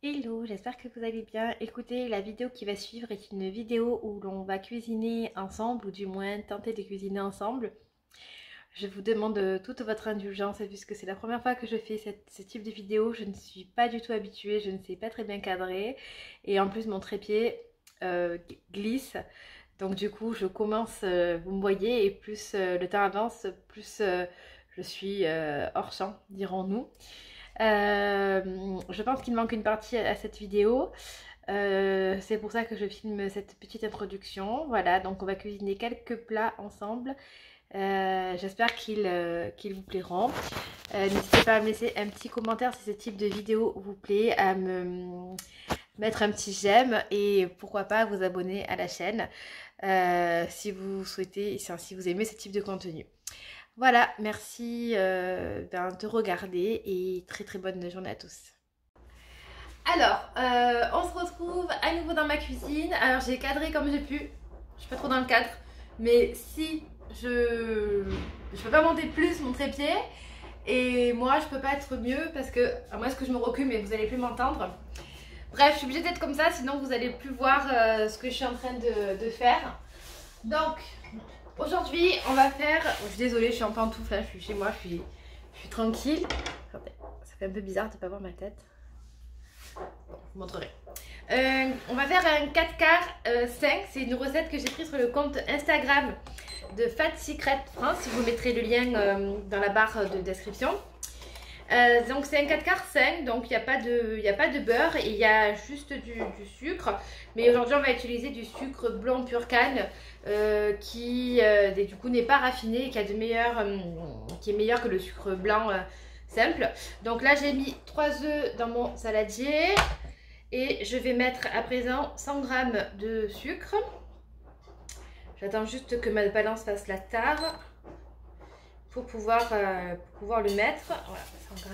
Hello, j'espère que vous allez bien. Écoutez, la vidéo qui va suivre est une vidéo où l'on va cuisiner ensemble, ou du moins tenter de cuisiner ensemble. Je vous demande toute votre indulgence puisque c'est la première fois que je fais ce type de vidéo. Je ne suis pas du tout habituée, je ne sais pas très bien cadrer. Et en plus mon trépied glisse. Donc du coup je commence, vous me voyez, et plus le temps avance, plus je suis hors champ, dirons-nous. Je pense qu'il manque une partie à cette vidéo. C'est pour ça que je filme cette petite introduction. Voilà, donc on va cuisiner quelques plats ensemble. J'espère qu'ils vous plairont. N'hésitez pas à me laisser un petit commentaire si ce type de vidéo vous plaît, à me mettre un petit j'aime et pourquoi pas vous abonner à la chaîne si vous souhaitez, si vous aimez ce type de contenu. Voilà, merci de regarder et très très bonne journée à tous. Alors, on se retrouve à nouveau dans ma cuisine. Alors j'ai cadré comme j'ai pu, je suis pas trop dans le cadre, mais si je peux pas monter plus mon trépied, et moi je peux pas être mieux parce que, à moins que je me recule mais vous allez plus m'entendre. Bref, je suis obligée d'être comme ça, sinon vous allez plus voir ce que je suis en train de faire. Donc, aujourd'hui, on va faire... Je suis désolée, je suis en pantoufle, là, je suis chez moi, je suis tranquille. Attendez, ça fait un peu bizarre de ne pas voir ma tête. Bon, je vous montrerai. On va faire un 4 quarts 5. C'est une recette que j'ai prise sur le compte Instagram de Fat Secret France. Je vous mettrai le lien dans la barre de description. Donc c'est un 4 quarts 5, donc il n'y a pas de beurre et il y a juste du sucre. Mais aujourd'hui on va utiliser du sucre blanc pur canne qui du coup n'est pas raffiné et qui est meilleur que le sucre blanc simple. Donc là j'ai mis 3 œufs dans mon saladier et je vais mettre à présent 100 g de sucre. J'attends juste que ma balance fasse la tare pour pouvoir le mettre. Voilà, 100 g.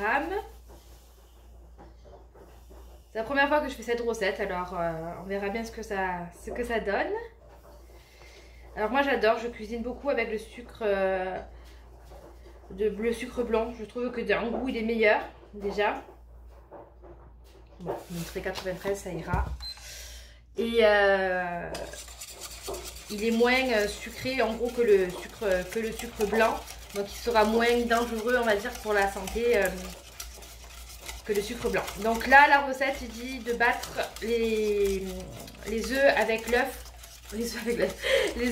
C'est la première fois que je fais cette recette, alors on verra bien ce que ça donne. Alors moi j'adore, je cuisine beaucoup avec le sucre blanc. Je trouve que d'un goût il est meilleur déjà. Bon, je mettrai 93, ça ira. Et il est moins sucré en gros que le sucre blanc. Donc il sera moins dangereux, on va dire, pour la santé que le sucre blanc. Donc là, la recette, il dit de battre les œufs avec l'œuf. Les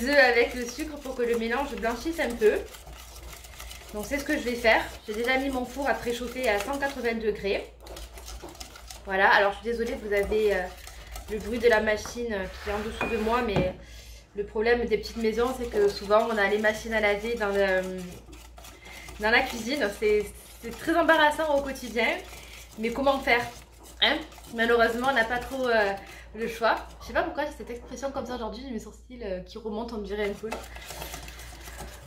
œufs avec le sucre pour que le mélange blanchisse un peu. Donc c'est ce que je vais faire. J'ai déjà mis mon four à préchauffer à 180 degrés. Voilà, alors je suis désolée, vous avez le bruit de la machine qui est en dessous de moi, mais le problème des petites maisons, c'est que souvent on a les machines à laver dans la cuisine. C'est très embarrassant au quotidien, mais comment faire, hein? Malheureusement, on n'a pas trop le choix. Je sais pas pourquoi j'ai cette expression comme ça aujourd'hui, j'ai mes sourcils qui remontent, on me dirait un peu.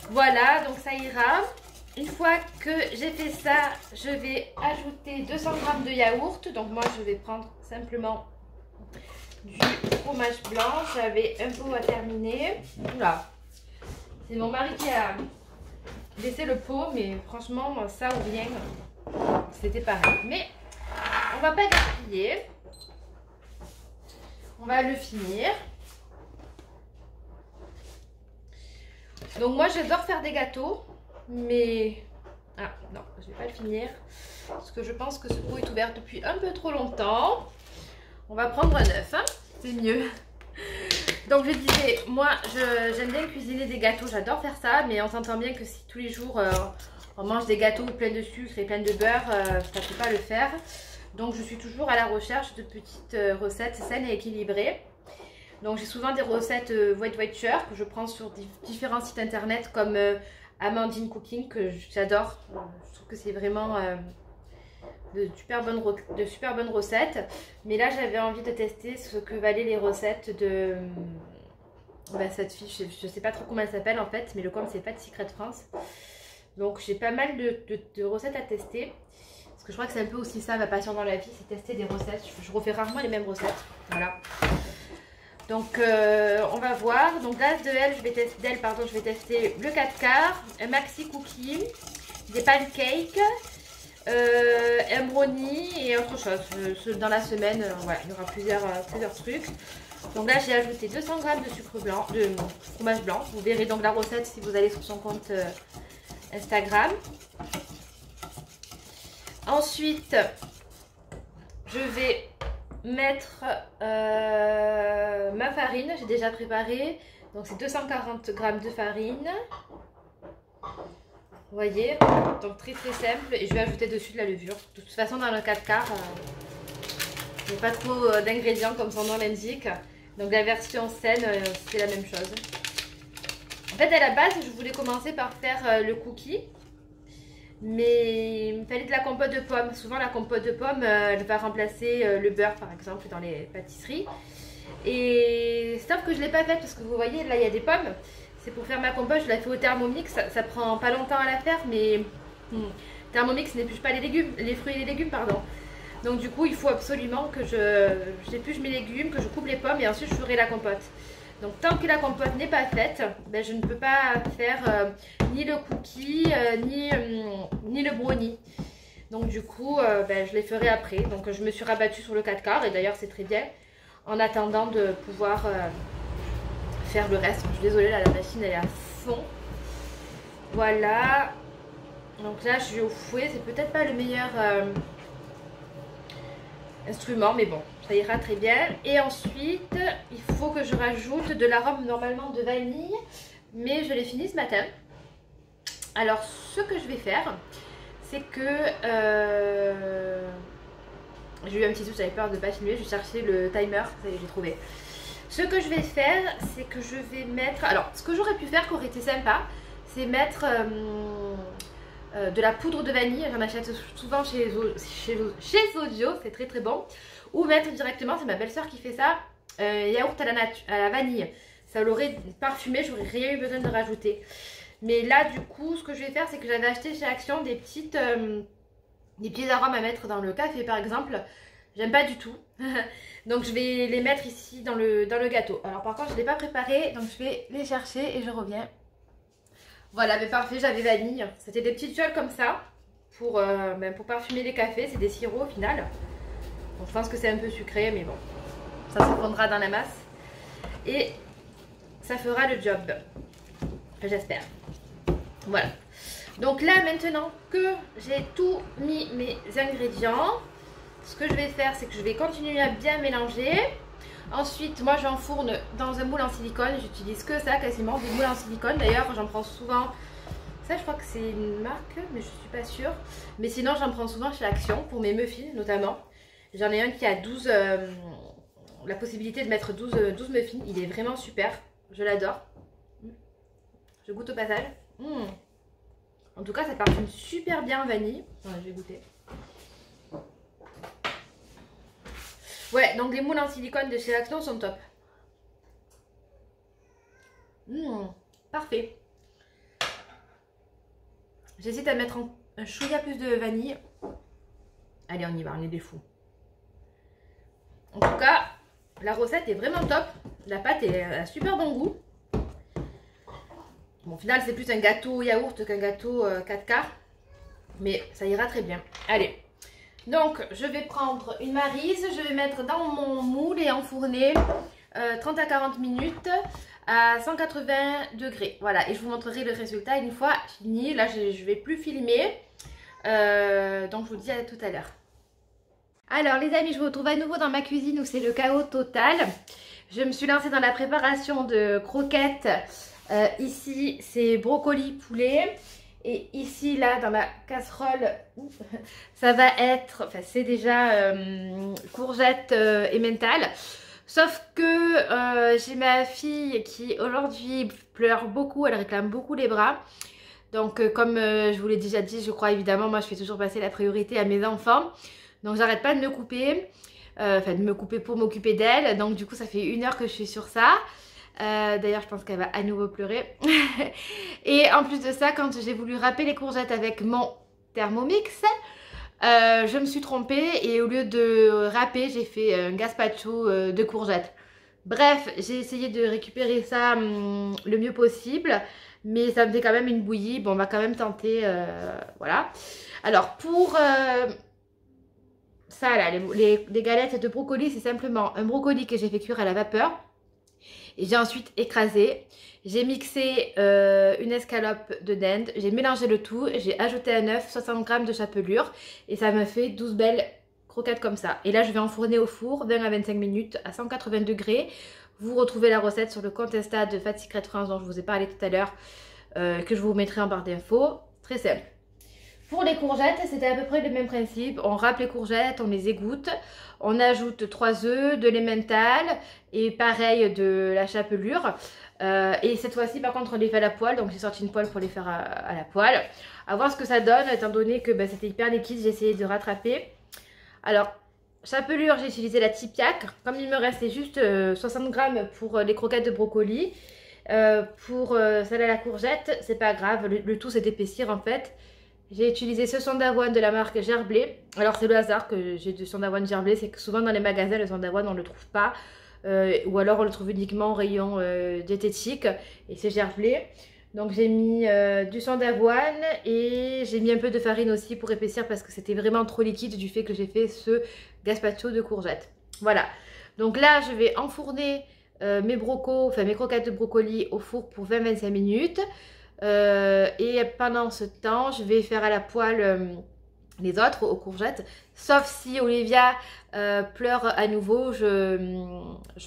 Voilà, donc ça ira. Une fois que j'ai fait ça, je vais ajouter 200 g de yaourt. Donc moi, je vais prendre simplement du fromage blanc. J'avais un pot à terminer. Oula, c'est mon mari qui a laissé le pot, mais franchement, ça ou rien, c'était pareil. Mais on va pas gaspiller. On va le finir. Donc moi, j'adore faire des gâteaux, mais... Ah non, je vais pas le finir parce que je pense que ce pot est ouvert depuis un peu trop longtemps. On va prendre un œuf, hein, c'est mieux. Donc je disais, moi j'aime bien cuisiner des gâteaux, j'adore faire ça, mais on s'entend bien que si tous les jours on mange des gâteaux pleins de sucre et pleins de beurre, ça ne peut pas le faire. Donc je suis toujours à la recherche de petites recettes saines et équilibrées. Donc j'ai souvent des recettes Weight Watcher que je prends sur différents sites internet comme Amandine Cooking, que j'adore. Je trouve que c'est vraiment de super bonnes recettes. Mais là j'avais envie de tester ce que valaient les recettes de cette fille. Je sais pas trop comment elle s'appelle en fait, mais le compte c'est Fat Secret France. Donc j'ai pas mal de recettes à tester. Parce que je crois que c'est un peu aussi ça ma passion dans la vie, c'est tester des recettes. Je refais rarement les mêmes recettes. Voilà. Donc on va voir. Donc là je vais tester le 4 quarts, un maxi cookie, des pancakes, un brownie et autre chose. Dans la semaine, voilà, il y aura plusieurs trucs. Donc là, j'ai ajouté 200 g de sucre blanc, de fromage blanc. Vous verrez donc la recette si vous allez sur son compte Instagram. Ensuite, je vais mettre ma farine. J'ai déjà préparé. Donc c'est 240 g de farine. Vous voyez, donc très simple. Et je vais ajouter dessus de la levure. De toute façon, dans le 4 quarts, il n'y a pas trop d'ingrédients comme son nom l'indique. Donc la version saine, c'est la même chose. En fait, à la base, je voulais commencer par faire le cookie. Mais il me fallait de la compote de pommes. Souvent, la compote de pommes, elle va remplacer le beurre, par exemple, dans les pâtisseries. Et sauf que je ne l'ai pas faite parce que vous voyez, là, il y a des pommes. C'est pour faire ma compote, je la fais au Thermomix. Ça prend pas longtemps à la faire, mais Thermomix n'épluche pas les fruits et les légumes, pardon. Donc du coup, il faut absolument que j'épluche mes légumes, que je coupe les pommes et ensuite je ferai la compote. Donc tant que la compote n'est pas faite, ben, je ne peux pas faire ni le cookie, ni le brownie. Donc du coup, ben, je les ferai après. Donc je me suis rabattue sur le 4 quarts et d'ailleurs c'est très bien. En attendant de pouvoir faire le reste. Je suis désolée, là, la machine elle est à fond. Voilà. Donc là, je suis au fouet. C'est peut-être pas le meilleur instrument, mais bon, ça ira très bien. Et ensuite, il faut que je rajoute de l'arôme normalement de vanille, mais je l'ai fini ce matin. Alors, ce que je vais faire, c'est que j'ai eu un petit doute, j'avais peur de ne pas filmer, je cherchais le timer, ça y est, j'ai trouvé. Ce que je vais faire, c'est que je vais mettre... Alors, ce que j'aurais pu faire, qui aurait été sympa, c'est mettre de la poudre de vanille. J'en achète souvent chez Audio, c'est très bon. Ou mettre directement, c'est ma belle-sœur qui fait ça, yaourt à la vanille. Ça l'aurait parfumé, j'aurais rien eu besoin de rajouter. Mais là, du coup, ce que je vais faire, c'est que j'avais acheté chez Action des petits arômes à mettre dans le café, par exemple. J'aime pas du tout. Donc je vais les mettre ici dans le gâteau. Alors par contre je ne l'ai pas préparé, donc je vais les chercher et je reviens. Voilà, mais parfait, j'avais vanille. C'était des petites fioles comme ça pour parfumer les cafés. C'est des sirops au final. Bon, je pense que c'est un peu sucré, mais bon, ça se fondra dans la masse. Et ça fera le job. J'espère. Voilà. Donc là maintenant que j'ai tout mis mes ingrédients, ce que je vais faire, c'est que je vais continuer à bien mélanger. Ensuite, moi j'enfourne dans un moule en silicone. J'utilise que ça quasiment, des moules en silicone. D'ailleurs, j'en prends souvent. Ça, je crois que c'est une marque, mais je suis pas sûre. Mais sinon, j'en prends souvent chez Action pour mes muffins notamment. J'en ai un qui a 12, la possibilité de mettre 12 muffins. Il est vraiment super. Je l'adore. Je goûte au passage. En tout cas, ça parfume super bien en vanille. Ouais, je vais goûter. Ouais, donc les moules en silicone de chez Action sont top. Parfait. J'hésite à mettre un chouïa plus de vanille. Allez, on y va, on est des fous. En tout cas, la recette est vraiment top. La pâte a super bon goût. Bon, au final, c'est plus un gâteau yaourt qu'un gâteau 4 quarts. Mais ça ira très bien. Allez. Donc, je vais prendre une maryse, je vais mettre dans mon moule et enfourner 30 à 40 minutes à 180 degrés. Voilà, et je vous montrerai le résultat une fois fini. Là, je ne vais plus filmer. Donc, je vous dis à tout à l'heure. Alors, les amis, je vous retrouve à nouveau dans ma cuisine où c'est le chaos total. Je me suis lancée dans la préparation de croquettes. Ici, c'est brocoli poulet. Et ici, là, dans ma casserole, ça va être, enfin, c'est déjà courgettes emmental. Sauf que j'ai ma fille qui aujourd'hui pleure beaucoup, elle réclame beaucoup les bras. Donc, comme je vous l'ai déjà dit, je crois évidemment, moi je fais toujours passer la priorité à mes enfants. Donc, j'arrête pas de me couper, enfin de me couper pour m'occuper d'elle. Donc, du coup, ça fait 1 heure que je suis sur ça. D'ailleurs je pense qu'elle va à nouveau pleurer. Et en plus de ça, quand j'ai voulu râper les courgettes avec mon Thermomix, je me suis trompée et au lieu de râper, j'ai fait un gazpacho de courgettes. Bref, j'ai essayé de récupérer ça le mieux possible, mais ça me fait quand même une bouillie. Bon, on va quand même tenter, voilà. Alors pour ça là, les galettes de brocoli, c'est simplement un brocoli que j'ai fait cuire à la vapeur. Et j'ai ensuite écrasé. J'ai mixé une escalope de dinde. J'ai mélangé le tout. J'ai ajouté un œuf, 60 g de chapelure. Et ça me fait 12 belles croquettes comme ça. Et là, je vais enfourner au four 20 à 25 minutes à 180 degrés. Vous retrouvez la recette sur le compte Insta de Fat Secret France dont je vous ai parlé tout à l'heure. Que je vous mettrai en barre d'infos. Très simple. Pour les courgettes, c'était à peu près le même principe. On râpe les courgettes, on les égoutte. On ajoute 3 œufs, de l'emmental et pareil de la chapelure. Et cette fois-ci, par contre, on les fait à la poêle. Donc, j'ai sorti une poêle pour les faire à la poêle. À voir ce que ça donne, étant donné que c'était hyper liquide. J'ai essayé de rattraper. Alors, chapelure, j'ai utilisé la Tipiac. Comme il me restait juste 60 g pour les croquettes de brocoli. Pour celle à la courgette, c'est pas grave. Le tout, c'est d'épaissir en fait. J'ai utilisé ce son d'avoine de la marque Gerblé. Alors c'est le hasard que j'ai du son d'avoine Gerblé, c'est que souvent dans les magasins le son d'avoine on ne le trouve pas. Ou alors on le trouve uniquement au rayon diététique et c'est Gerblé. Donc j'ai mis du son d'avoine et j'ai mis un peu de farine aussi pour épaissir parce que c'était vraiment trop liquide du fait que j'ai fait ce gazpacho de courgettes. Voilà, donc là je vais enfourner mes croquettes de brocoli au four pour 20-25 minutes. Et pendant ce temps, je vais faire à la poêle les autres aux courgettes. Sauf si Olivia pleure à nouveau, je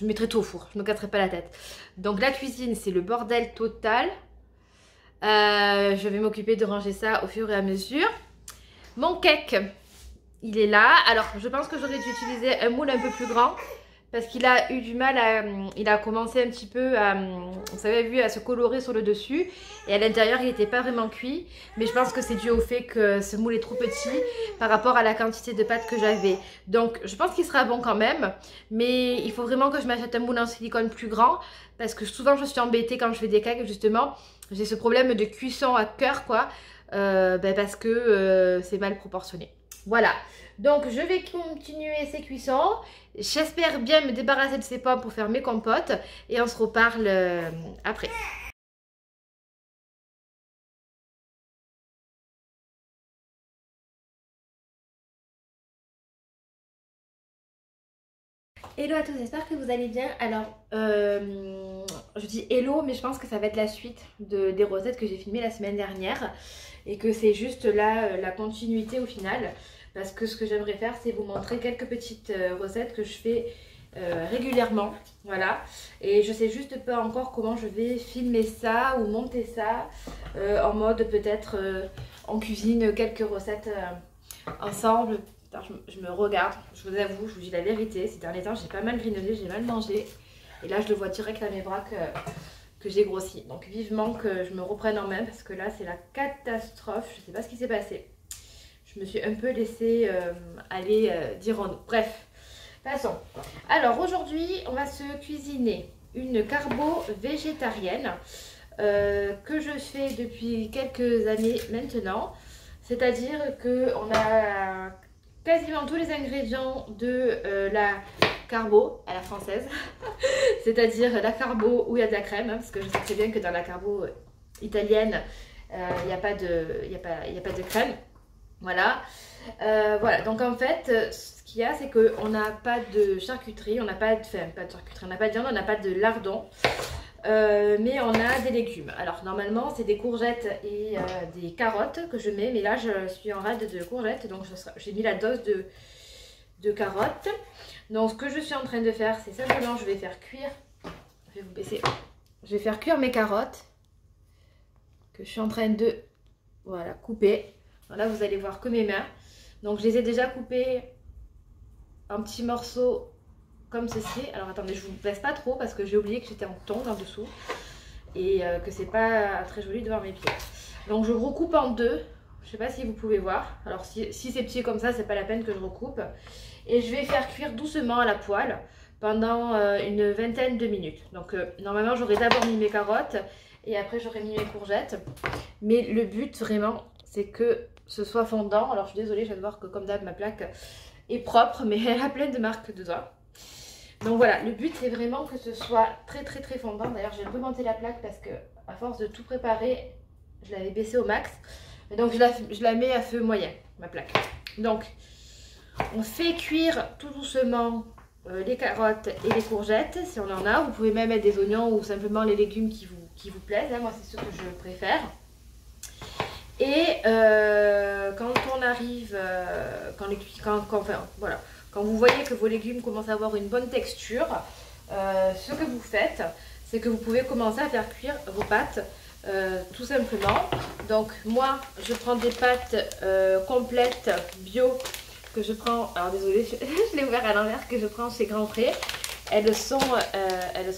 mettrai tout au four. Je ne me casserai pas la tête. Donc la cuisine, c'est le bordel total. Je vais m'occuper de ranger ça au fur et à mesure. Mon cake, il est là. Alors, je pense que j'aurais dû utiliser un moule un peu plus grand. Parce qu'il a eu du mal à... Il a commencé un petit peu à... Vous avez vu, à se colorer sur le dessus. Et à l'intérieur, il n'était pas vraiment cuit. Mais je pense que c'est dû au fait que ce moule est trop petit par rapport à la quantité de pâte que j'avais. Donc, je pense qu'il sera bon quand même. Mais il faut vraiment que je m'achète un moule en silicone plus grand. Parce que souvent, je suis embêtée quand je fais des cakes, justement. J'ai ce problème de cuisson à cœur, quoi. Parce que c'est mal proportionné. Voilà. Donc, je vais continuer ces cuissons. J'espère bien me débarrasser de ces pommes pour faire mes compotes. Et on se reparle après. Hello à tous, j'espère que vous allez bien. Alors, je dis hello, mais je pense que ça va être la suite des recettes que j'ai filmées la semaine dernière. Et que c'est juste là la continuité au final. Parce que ce que j'aimerais faire, c'est vous montrer quelques petites recettes que je fais régulièrement. Voilà. Et je sais juste pas encore comment je vais filmer ça ou monter ça. En mode peut-être on cuisine quelques recettes ensemble. Putain, je me regarde, je vous avoue, je vous dis la vérité. Ces derniers temps, j'ai pas mal grignoté, j'ai mal mangé. Et là, je le vois direct à mes bras que j'ai grossi. Donc vivement que je me reprenne en main parce que là, c'est la catastrophe. Je sais pas ce qui s'est passé. Je me suis un peu laissée aller dire en eau. Bref, passons. Alors aujourd'hui, on va se cuisiner une carbo végétarienne que je fais depuis quelques années maintenant. C'est-à-dire qu'on a quasiment tous les ingrédients de la carbo à la française. C'est-à-dire la carbo où il y a de la crème. Parce que je sais très bien que dans la carbo italienne, il n'y a pas de crème. Voilà. Voilà, donc en fait, ce qu'il y a, c'est qu'on n'a pas de charcuterie, on n'a pas de charcuterie, on n'a pas de viande, on n'a pas de lardon, mais on a des légumes. Alors normalement, c'est des courgettes et des carottes que je mets, mais là, je suis en rade de courgettes, donc j'ai mis la dose de carottes. Donc ce que je suis en train de faire, c'est simplement, je vais faire cuire, je vais vous baisser, je vais faire cuire mes carottes que je suis en train de, voilà, couper. Là, vous allez voir que mes mains. Donc, je les ai déjà coupées en petits morceaux comme ceci. Alors, attendez, je ne vous baisse pas trop parce que j'ai oublié que j'étais en tongs en dessous. Et que c'est pas très joli de voir mes pieds. Donc, je recoupe en deux. Je ne sais pas si vous pouvez voir. Alors, si c'est petit comme ça, c'est pas la peine que je recoupe. Et je vais faire cuire doucement à la poêle pendant une vingtaine de minutes. Donc, normalement, j'aurais d'abord mis mes carottes et après, j'aurais mis mes courgettes. Mais le but, vraiment, c'est que ce soit fondant. Alors je suis désolée, je viens de voir que comme d'hab ma plaque est propre, mais elle a plein de marques de doigts. Donc voilà, le but c'est vraiment que ce soit très très très fondant. D'ailleurs j'ai un peu monté la plaque parce que à force de tout préparer, je l'avais baissé au max. Et donc je la mets à feu moyen, ma plaque. Donc on fait cuire tout doucement les carottes et les courgettes si on en a. Vous pouvez même mettre des oignons ou simplement les légumes qui vous plaisent. Moi c'est ce que je préfère. Et quand on arrive, quand vous voyez que vos légumes commencent à avoir une bonne texture, ce que vous faites, c'est que vous pouvez commencer à faire cuire vos pâtes tout simplement. Donc moi je prends des pâtes complètes bio que je prends, alors désolée je l'ai ouvert à l'envers, que je prends chez Grand Pré. Elles sont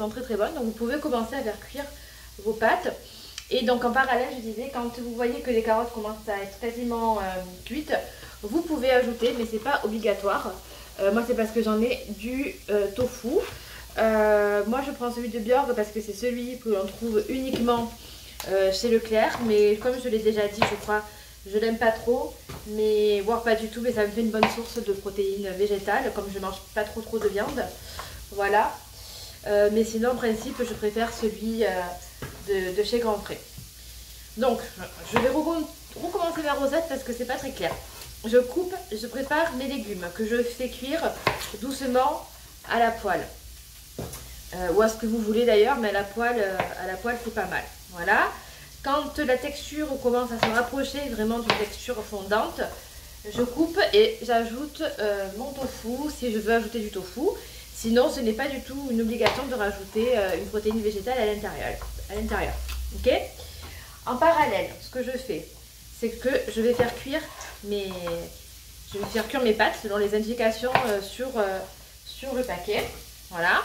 très très bonnes, donc vous pouvez commencer à faire cuire vos pâtes. Et donc en parallèle, je disais, quand vous voyez que les carottes commencent à être quasiment cuites, vous pouvez ajouter, mais c'est pas obligatoire. Moi c'est parce que j'en ai du tofu. Moi je prends celui de Björk parce que c'est celui que l'on trouve uniquement chez Leclerc. Mais comme je l'ai déjà dit, je crois, je l'aime pas trop, mais voire pas du tout, mais ça me fait une bonne source de protéines végétales, comme je mange pas trop de viande. Voilà. Mais sinon en principe je préfère celui de chez Grand Pré. Donc je vais recommencer ma recette parce que c'est pas très clair. Je prépare mes légumes que je fais cuire doucement à la poêle. Ou à ce que vous voulez d'ailleurs, mais à la poêle c'est pas mal. Voilà. Quand la texture commence à se rapprocher vraiment d'une texture fondante, je coupe et j'ajoute mon tofu si je veux ajouter du tofu. Sinon, ce n'est pas du tout une obligation de rajouter une protéine végétale à l'intérieur. Ok ? En parallèle, ce que je fais, c'est que je vais faire cuire mes pâtes selon les indications sur le paquet. Voilà.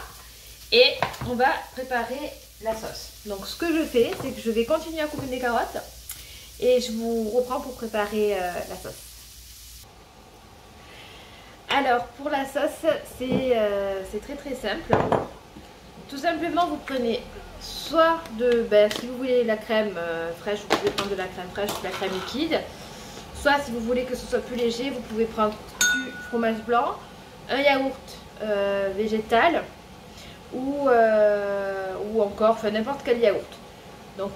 Et on va préparer la sauce. Donc ce que je fais, c'est que je vais continuer à couper mes carottes et je vous reprends pour préparer la sauce. Alors pour la sauce, c'est très très simple. Tout simplement, vous prenez soit si vous voulez la crème fraîche, vous pouvez prendre de la crème fraîche ou de la crème liquide. Soit si vous voulez que ce soit plus léger, vous pouvez prendre du fromage blanc, un yaourt végétal ou encore n'importe quel yaourt. Donc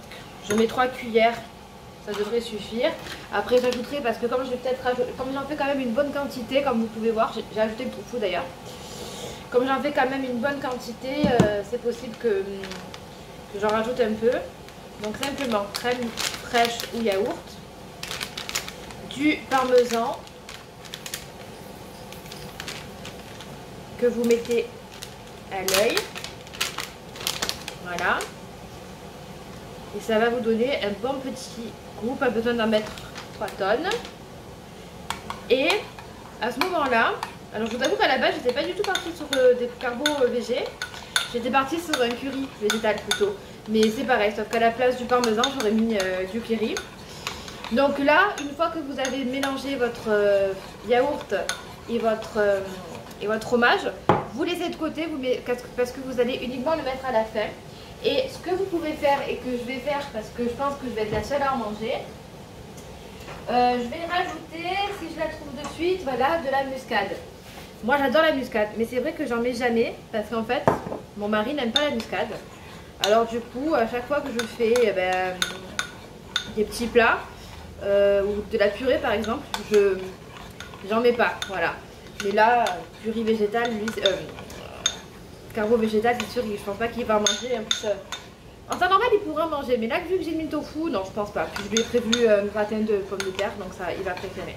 je mets 3 cuillères, ça devrait suffire. Après j'ajouterai, parce que comme j'en fais quand même une bonne quantité, comme vous pouvez voir, j'ai ajouté le tofu d'ailleurs. Comme j'en fais quand même une bonne quantité, c'est possible que j'en rajoute un peu. Donc simplement crème fraîche ou yaourt, du parmesan que vous mettez à l'œil. Voilà. Et ça va vous donner un bon petit goût, pas besoin d'en mettre 3 tonnes. Et à ce moment-là, alors je vous avoue qu'à la base, j'étais pas du tout partie sur des carbos végés. J'étais partie sur un curry végétal plutôt. Mais c'est pareil, sauf qu'à la place du parmesan, j'aurais mis du curry. Donc là, une fois que vous avez mélangé votre yaourt et votre fromage, vous laissez de côté parce que vous allez uniquement le mettre à la fin. Et ce que vous pouvez faire et que je vais faire, parce que je pense que je vais être la seule à en manger, je vais rajouter, si je la trouve de suite, voilà, de la muscade. Moi j'adore la muscade, mais c'est vrai que j'en mets jamais parce qu'en fait mon mari n'aime pas la muscade. Alors du coup, à chaque fois que je fais des petits plats ou de la purée par exemple, j'en mets pas, voilà. Mais là, purée végétale, lui, carbo végétal, c'est sûr, je pense pas qu'il va en manger. En plus, en temps normal, il pourrait en manger, mais là, vu que j'ai mis le tofu, non, je pense pas. Puis je lui ai prévu un gratin de pommes de terre, donc ça, il va préférer.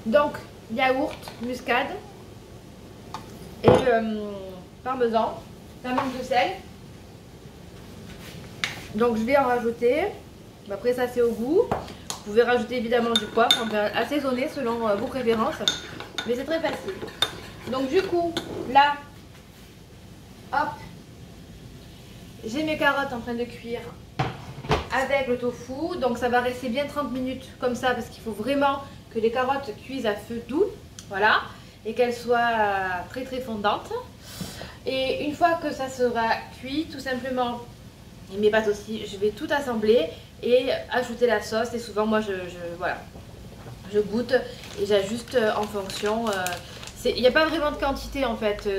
Donc, yaourt, muscade et parmesan, un manque de sel. Donc, je vais en rajouter. Après, ça, c'est au goût. Vous pouvez rajouter évidemment du poivre, enfin, assaisonner selon vos préférences, mais c'est très facile. Donc, du coup, là, hop, j'ai mes carottes en train de cuire avec le tofu. Donc ça va rester bien 30 minutes comme ça parce qu'il faut vraiment que les carottes cuisent à feu doux. Voilà. Et qu'elles soient très très fondantes. Et une fois que ça sera cuit, tout simplement, et mes pâtes aussi, je vais tout assembler et ajouter la sauce. Et souvent moi voilà, je goûte et j'ajuste en fonction. Il n'y a pas vraiment de quantité en fait.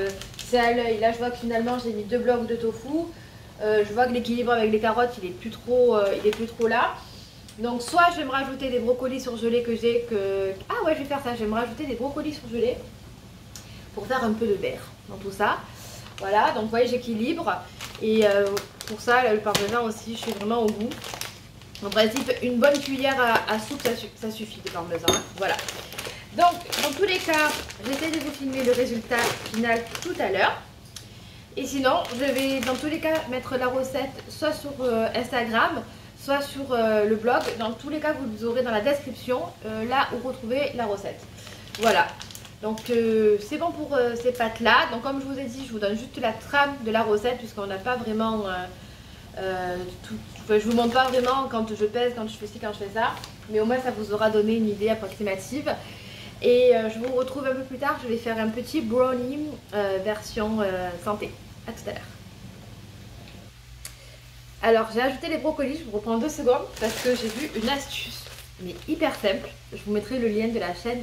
C'est à l'œil. Là je vois que finalement j'ai mis 2 blocs de tofu. Je vois que l'équilibre avec les carottes il est plus trop là. Donc soit je vais me rajouter des brocolis surgelés que j'ai que... Ah ouais, je vais faire ça, je vais me rajouter des brocolis surgelés pour faire un peu de beurre dans tout ça. Voilà, donc vous voyez, j'équilibre. Et pour ça, là, le parmesan aussi, je suis vraiment au goût. En principe, une bonne cuillère à soupe, ça suffit de parmesan. Voilà. Donc, dans tous les cas, j'essaie de vous filmer le résultat final tout à l'heure. Et sinon, je vais dans tous les cas mettre la recette soit sur Instagram, soit sur le blog. Dans tous les cas, vous aurez dans la description là où retrouver la recette. Voilà. Donc c'est bon pour ces pâtes là. Donc comme je vous ai dit, je vous donne juste la trame de la recette puisqu'on n'a pas vraiment tout. Enfin, je vous montre pas vraiment quand je pèse, quand je fais ci, quand je fais ça. Mais au moins ça vous aura donné une idée approximative. Et je vous retrouve un peu plus tard. Je vais faire un petit brownie version santé. A tout à l'heure. Alors j'ai ajouté les brocolis. Je vous reprends 2 secondes parce que j'ai vu une astuce mais hyper simple. Je vous mettrai le lien de la chaîne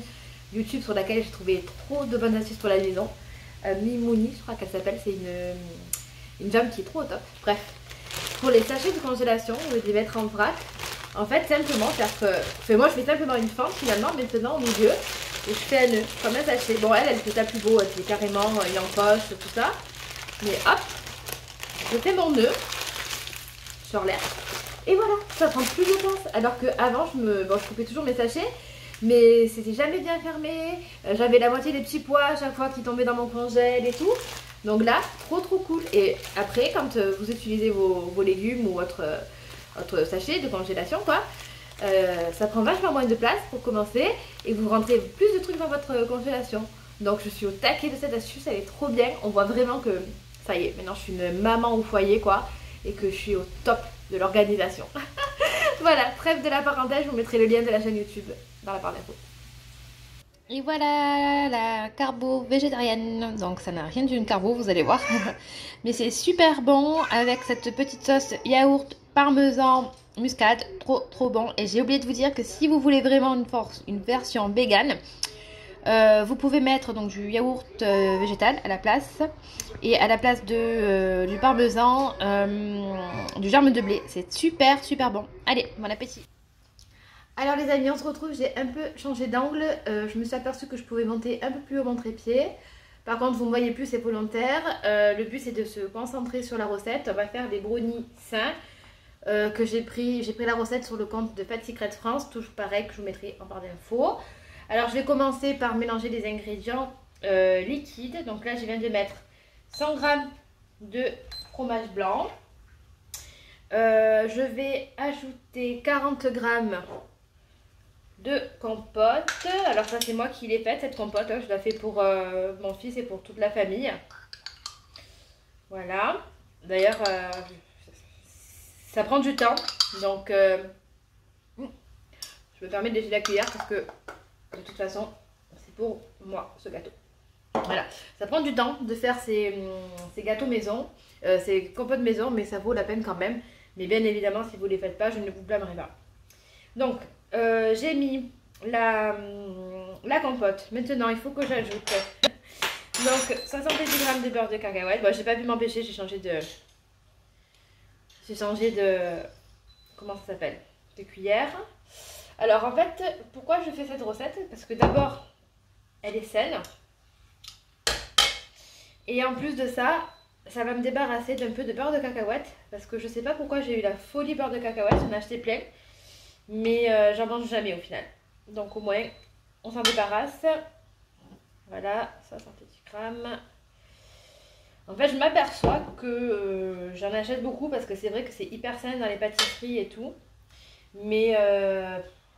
YouTube sur laquelle j'ai trouvé trop de bonnes astuces pour la maison. Mimouni, je crois qu'elle s'appelle, c'est une femme qui est trop au top. Bref, pour les sachets de congélation, on va les mettre en vrac. En fait, simplement, moi je fais simplement une fente finalement, maintenant au milieu, et je fais un nœud, comme un sachet. Bon, elle fait ça plus beau, elle fait carrément une encoche, tout ça. Mais hop, je fais mon nœud sur l'air. Et voilà, ça prend plus de temps. Alors qu'avant, je coupais toujours mes sachets. Mais c'était jamais bien fermé, j'avais la moitié des petits pois à chaque fois qui tombaient dans mon congèle et tout. Donc là, trop cool. Et après, quand vous utilisez vos légumes ou votre sachet de congélation, quoi, ça prend vachement moins de place pour commencer et vous rentrez plus de trucs dans votre congélation. Donc je suis au taquet de cette astuce, elle est trop bien. On voit vraiment que ça y est, maintenant je suis une maman au foyer, quoi, et que je suis au top de l'organisation. Voilà, trêve de la parenthèse, je vous mettrai le lien de la chaîne YouTube dans la barre d'infos. Et voilà la carbo végétarienne. Donc ça n'a rien d'une carbo, vous allez voir. Mais c'est super bon avec cette petite sauce yaourt, parmesan, muscade. Trop bon. Et j'ai oublié de vous dire que si vous voulez vraiment une version vegan, vous pouvez mettre donc du yaourt végétal à la place. Et à la place du parmesan, du germe de blé. C'est super bon. Allez, bon appétit. Alors les amis, on se retrouve, j'ai un peu changé d'angle, je me suis aperçue que je pouvais monter un peu plus haut mon trépied. Par contre vous ne voyez plus, c'est volontaire. Le but c'est de se concentrer sur la recette. On va faire des brownies sains que j'ai pris la recette sur le compte de Fat Secret France, toujours pareil que je vous mettrai en barre d'infos. Alors je vais commencer par mélanger les ingrédients liquides. Donc là je viens de mettre 100 g de fromage blanc. Je vais ajouter 40 g de compote. Alors ça c'est moi qui l'ai faite cette compote, je la fais pour mon fils et pour toute la famille. Voilà. D'ailleurs ça prend du temps, donc je me permets de lécher la cuillère parce que de toute façon c'est pour moi ce gâteau. Voilà, ça prend du temps de faire ces gâteaux maison, ces compotes maison, mais ça vaut la peine quand même. Mais bien évidemment si vous ne les faites pas, je ne vous blâmerai pas. Donc j'ai mis la compote. Maintenant, il faut que j'ajoute donc 70 g de beurre de cacahuète. Bon, j'ai pas pu m'empêcher, j'ai changé de comment ça s'appelle, de cuillère. Alors en fait, pourquoi je fais cette recette? Parce que d'abord, elle est saine. Et en plus de ça, ça va me débarrasser d'un peu de beurre de cacahuète. Parce que je sais pas pourquoi j'ai eu la folie beurre de cacahuète, j'en ai acheté plein. Mais j'en mange jamais au final. Donc au moins, on s'en débarrasse. Voilà, 70 g. En fait, je m'aperçois que j'en achète beaucoup parce que c'est vrai que c'est hyper sain dans les pâtisseries et tout. Mais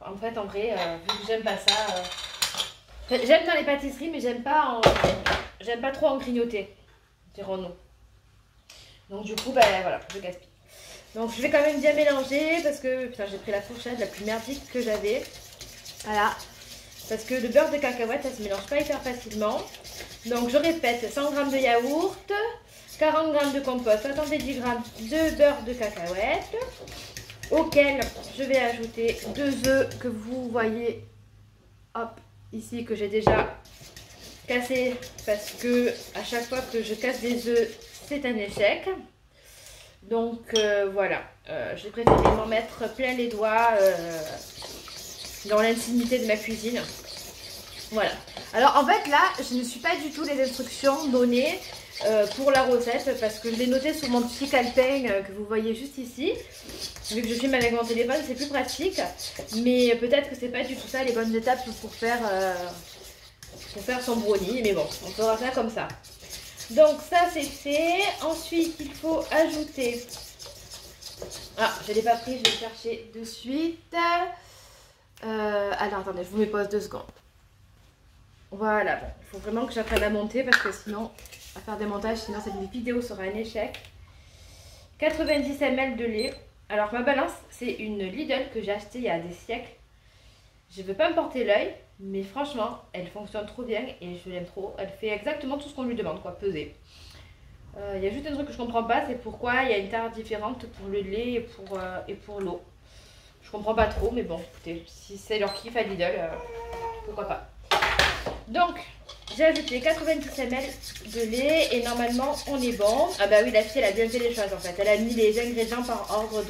en fait, en vrai, vu que j'aime pas ça... j'aime dans les pâtisseries, mais j'aime pas trop en grignoter, dirons-nous. Donc du coup, ben voilà, je gaspille. Donc je vais quand même bien mélanger parce que putain, j'ai pris la fourchette la plus merdique que j'avais. Voilà. Parce que le beurre de cacahuète, ça se mélange pas hyper facilement. Donc je répète, 100 g de yaourt, 40 g de compote, 70 g de beurre de cacahuète, auquel je vais ajouter 2 œufs que vous voyez, hop, ici, que j'ai déjà cassé parce que à chaque fois que je casse des œufs, c'est un échec. Donc voilà, j'ai préféré m'en mettre plein les doigts dans l'intimité de ma cuisine. Voilà. Alors en fait là, je ne suis pas du tout les instructions données pour la recette parce que je l'ai noté sur mon petit calepin que vous voyez juste ici. Vu que je filme avec mon téléphone, c'est plus pratique. Mais peut-être que c'est pas du tout ça les bonnes étapes pour faire son brownie. Mais bon, on fera ça comme ça. Donc ça c'est fait. Ensuite il faut ajouter... Ah, je ne l'ai pas pris, je vais le chercher de suite. Alors attendez, je vous mets pause 2 secondes. Voilà, bon, il faut vraiment que j'apprenne à monter parce que sinon, à faire des montages, sinon cette vidéo sera un échec. 90 ml de lait. Alors ma balance, c'est une Lidl que j'ai achetée il y a des siècles. Je ne veux pas me porter l'œil, mais franchement, elle fonctionne trop bien et je l'aime trop. Elle fait exactement tout ce qu'on lui demande, quoi, peser. Il y a juste un truc que je comprends pas, c'est pourquoi il y a une taille différente pour le lait et pour l'eau. Je comprends pas trop, mais bon, écoutez, si c'est leur kiff à Lidl, pourquoi pas. Donc, j'ai ajouté 90 ml de lait et normalement on est bon. Ah bah oui, la fille elle a bien fait les choses en fait. Elle a mis les ingrédients par ordre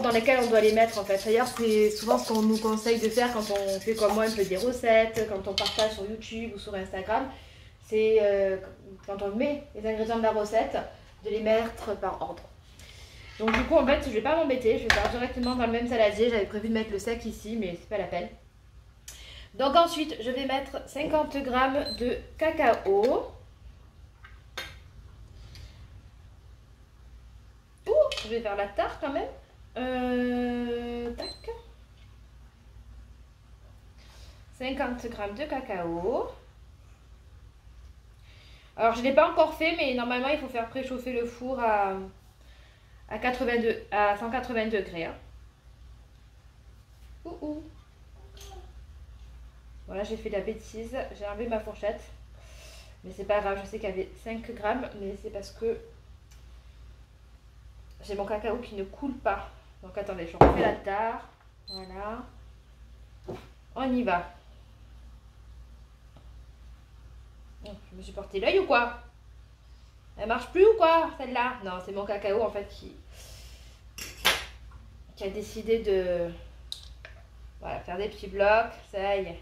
dans lesquels on doit les mettre en fait. D'ailleurs, c'est souvent ce qu'on nous conseille de faire quand on fait comme moi un peu des recettes, quand on partage sur YouTube ou sur Instagram. C'est quand on met les ingrédients de la recette, de les mettre par ordre. Donc du coup en fait je vais pas m'embêter, je vais faire directement dans le même saladier. J'avais prévu de mettre le sec ici mais c'est pas la peine. Donc ensuite je vais mettre 50 g de cacao. Ouh, je vais faire la tarte quand même. Tac. 50 g de cacao. Alors je ne l'ai pas encore fait mais normalement il faut faire préchauffer le four à 180 degrés. Hein. Ouh. Voilà, j'ai fait de la bêtise, j'ai enlevé ma fourchette. Mais c'est pas grave, je sais qu'il y avait 5 grammes, mais c'est parce que j'ai mon cacao qui ne coule pas. Donc attendez, je refais la tare. Voilà. On y va. Oh, je me suis porté l'œil ou quoi? Elle marche plus ou quoi, celle-là? Non, c'est mon cacao en fait qui a décidé de faire des petits blocs. Ça y est.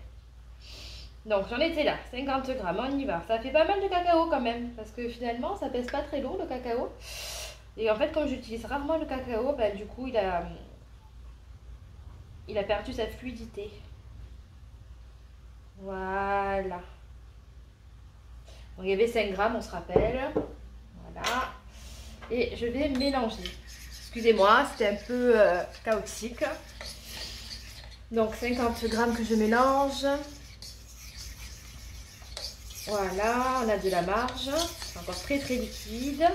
Donc j'en étais là, 50 grammes, on y va. Ça fait pas mal de cacao quand même, parce que finalement ça pèse pas très lourd le cacao. Et en fait comme j'utilise rarement le cacao, bah, du coup il a perdu sa fluidité. Voilà. Donc il y avait 5 grammes, on se rappelle. Voilà. Et je vais mélanger. Excusez-moi, c'était un peu chaotique. Donc 50 grammes que je mélange. Voilà, on a de la marge. C'est encore très liquide.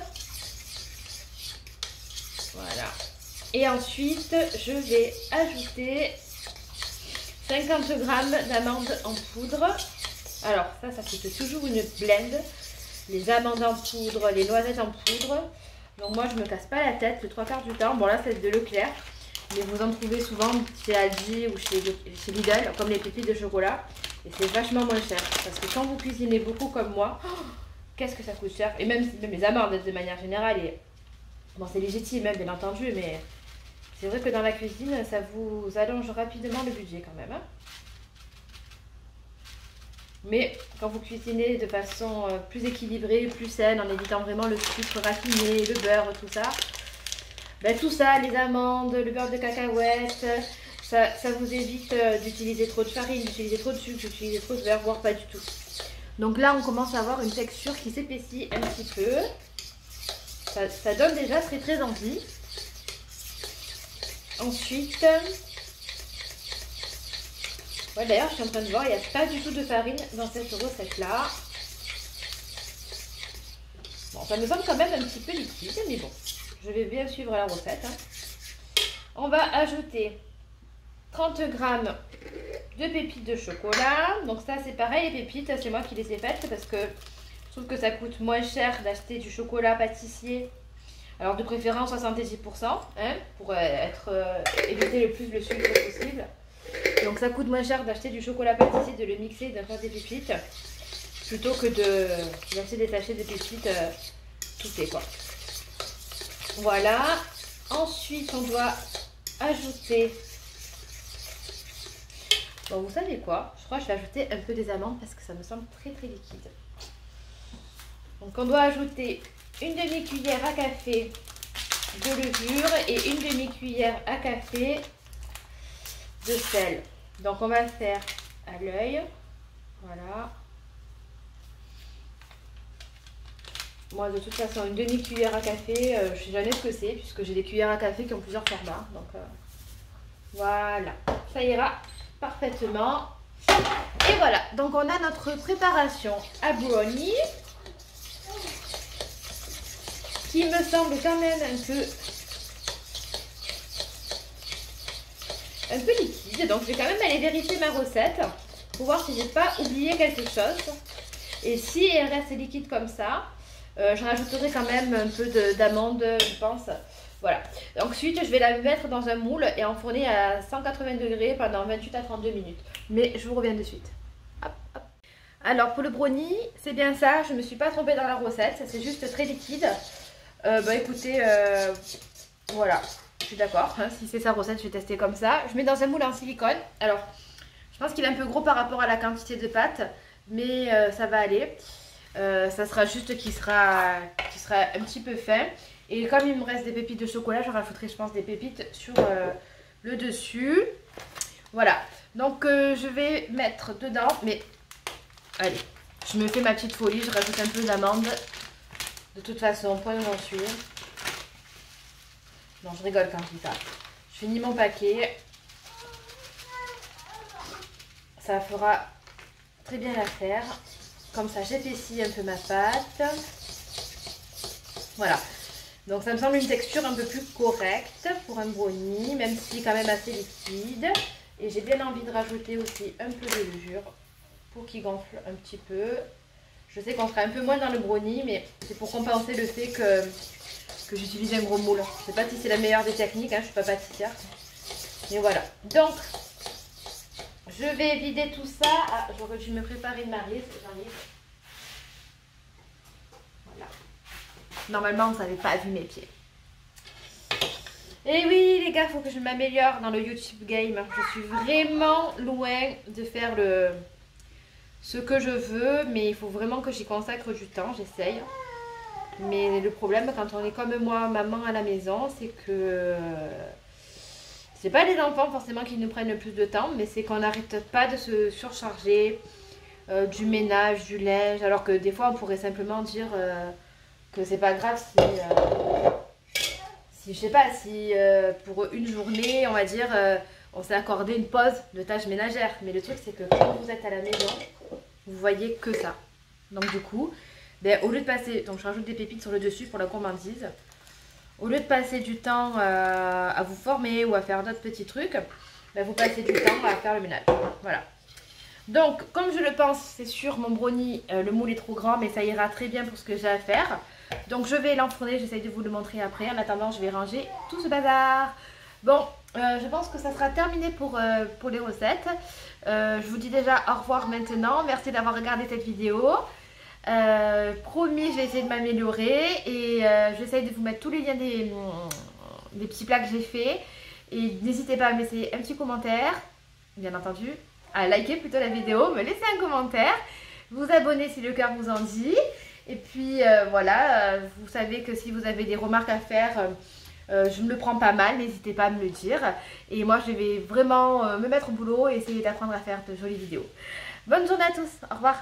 Voilà. Et ensuite, je vais ajouter 50 g d'amandes en poudre. Alors, ça fait toujours une blend. Les amandes en poudre, les noisettes en poudre. Donc moi, je me casse pas la tête le 3/4 du temps. Bon, là, c'est de Leclerc. Mais vous en trouvez souvent chez Aldi ou chez Lidl, comme les pépites de chocolat. Et c'est vachement moins cher. Parce que quand vous cuisinez beaucoup comme moi, qu'est-ce que ça coûte cher. Et même les amandes de manière générale. Et... Bon, c'est légitime, bien entendu, mais c'est vrai que dans la cuisine, ça vous allonge rapidement le budget quand même. Hein. Mais quand vous cuisinez de façon plus équilibrée, plus saine, en évitant vraiment le sucre raffiné, le beurre, tout ça, ben tout ça, les amandes, le beurre de cacahuète, ça vous évite d'utiliser trop de farine, d'utiliser trop de sucre, d'utiliser trop de beurre, voire pas du tout. Donc là, on commence à avoir une texture qui s'épaissit un petit peu. Ça donne déjà très envie. Ensuite, ouais, d'ailleurs, je suis en train de voir, il n'y a pas du tout de farine dans cette recette-là. Bon, ça me semble quand même un petit peu liquide, mais bon, je vais bien suivre la recette. Hein. On va ajouter 30 g de pépites de chocolat. Donc ça, c'est pareil, les pépites, c'est moi qui les ai faites parce que je trouve que ça coûte moins cher d'acheter du chocolat pâtissier. Alors de préférence 70%, hein, pour éviter le plus le sucre possible. Donc ça coûte moins cher d'acheter du chocolat pâtissier, de le mixer et d'en faire des pépites, plutôt que d'acheter des sachets de pépites tout fait quoi. Voilà. Ensuite, on doit ajouter... Bon, vous savez quoi? Je crois que je vais ajouter un peu des amandes parce que ça me semble très très liquide. Donc, on doit ajouter une demi-cuillère à café de levure et une demi-cuillère à café de sel. Donc, on va le faire à l'œil. Voilà. Moi, de toute façon, une demi-cuillère à café, je ne sais jamais ce que c'est puisque j'ai des cuillères à café qui ont plusieurs formats. Donc, voilà. Ça ira parfaitement. Et voilà. Donc, on a notre préparation à brownie qui me semble quand même un peu liquide. Donc, je vais quand même aller vérifier ma recette pour voir si j'ai pas oublié quelque chose. Et si elle reste liquide comme ça, j'en rajouterai quand même un peu d'amande, je pense. Voilà. Ensuite, je vais la mettre dans un moule et enfourner à 180 degrés pendant 28 à 32 minutes. Mais je vous reviens de suite. Hop, hop. Alors, pour le brownie, c'est bien ça. Je ne me suis pas trompée dans la recette. C'est juste très liquide. Bah écoutez, voilà. Je suis d'accord. Hein, si c'est sa recette, je vais tester comme ça. Je mets dans un moule en silicone. Alors, je pense qu'il est un peu gros par rapport à la quantité de pâte. Mais ça va aller. Ça sera juste qu'il sera un petit peu fin. Et comme il me reste des pépites de chocolat, je rajouterai, je pense, des pépites sur le dessus. Voilà. Donc, je vais mettre dedans. Mais, allez, je me fais ma petite folie. Je rajoute un peu d'amande. De toute façon, point où j'en suis. Non, je rigole quand je dis ça. Je finis mon paquet. Ça fera très bien l'affaire. Comme ça, j'épaissis un peu ma pâte. Voilà. Donc, ça me semble une texture un peu plus correcte pour un brownie, même si quand même assez liquide. Et j'ai bien envie de rajouter aussi un peu de levure pour qu'il gonfle un petit peu. Je sais qu'on fera un peu moins dans le brownie, mais c'est pour compenser le fait que j'utilise un gros moule. Je ne sais pas si c'est la meilleure des techniques, hein, je ne suis pas pâtissière. Mais voilà. Donc, je vais vider tout ça. Ah, j'aurais dû me préparer une maryse. Voilà. Normalement, vous n'avez pas vu mes pieds. Et oui, les gars, il faut que je m'améliore dans le YouTube game. Je suis vraiment loin de faire ce que je veux, mais il faut vraiment que j'y consacre du temps. J'essaye. Mais le problème, quand on est comme moi, maman à la maison, c'est que... c'est pas les enfants forcément qui nous prennent le plus de temps, mais c'est qu'on n'arrête pas de se surcharger du ménage, du linge, alors que des fois on pourrait simplement dire que c'est pas grave si je sais pas, si pour une journée, on va dire, on s'est accordé une pause de tâches ménagères. Mais le truc c'est que quand vous êtes à la maison, vous voyez que ça. Donc du coup, ben, au lieu de passer, donc je rajoute des pépites sur le dessus pour la gourmandise. Au lieu de passer du temps à vous former ou à faire d'autres petits trucs, ben vous passez du temps à faire le ménage. Voilà. Donc, comme je le pense, c'est sûr, mon brownie, le moule est trop grand, mais ça ira très bien pour ce que j'ai à faire. Donc, je vais l'enfourner, j'essaye de vous le montrer après. En attendant, je vais ranger tout ce bazar. Bon, je pense que ça sera terminé pour les recettes. Je vous dis déjà au revoir maintenant. Merci d'avoir regardé cette vidéo. Promis, je vais essayer de m'améliorer et j'essaye de vous mettre tous les liens des petits plats que j'ai fait. Et n'hésitez pas à me laisser un petit commentaire, bien entendu, à liker plutôt la vidéo, me laisser un commentaire, vous abonner si le cœur vous en dit. Et puis voilà, vous savez que si vous avez des remarques à faire, je me le prends pas mal, n'hésitez pas à me le dire. Et moi, je vais vraiment me mettre au boulot et essayer d'apprendre à faire de jolies vidéos. Bonne journée à tous, au revoir.